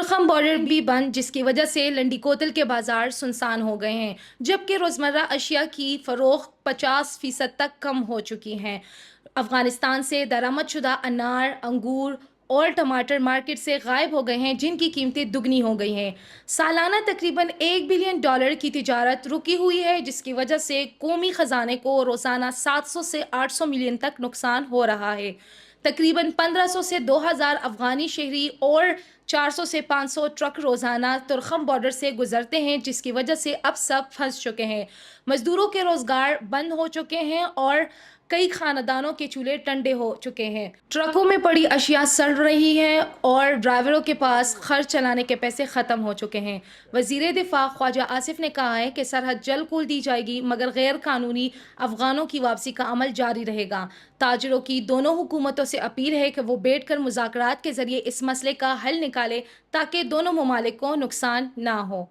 तुर्खम border भी बंद, जिसकी वजह से लंडी कोतल के बाजार सुनसान हो गए हैं, जबकि रोज़मर्रा अशिया की फ़रोख्त 50% तक कम हो चुकी हैं। अफगानिस्तान से दरामद शुदा अनार, अंगूर और टमाटर मार्केट से गायब हो गए हैं, जिनकी कीमतें दुगनी हो गई हैं। सालाना तकरीबन $1 बिलियन की तिजारत रुकी हुई है, जिसकी वजह से कौमी ख़जाने को रोज़ाना 700 से 800 मिलियन तक नुकसान हो रहा है। तकरीबन 1500 से 2000 अफगानी शहरी और 400 से 500 ट्रक रोज़ाना तुर्खम बॉर्डर से गुजरते हैं, जिसकी वजह से अब सब फंस चुके हैं। मजदूरों के रोज़गार बंद हो चुके हैं और कई खानदानों के चूल्हे टंडे हो चुके हैं। ट्रकों में पड़ी अशिया सड़ रही है और ड्राइवरों के पास खर्च चलाने के पैसे ख़त्म हो चुके हैं। वज़ीर दिफ़ा ख्वाजा आसिफ ने कहा है कि सरहद जल्द खोल दी जाएगी, मगर गैर कानूनी अफगानों की वापसी का अमल जारी रहेगा। ताजिरों की दोनों हुकूमतों से अपील है कि वो बैठकर मुज़ाकरात के ज़रिए इस मसले का हल निकाले, ताकि दोनों ममालिक को नुकसान ना हो।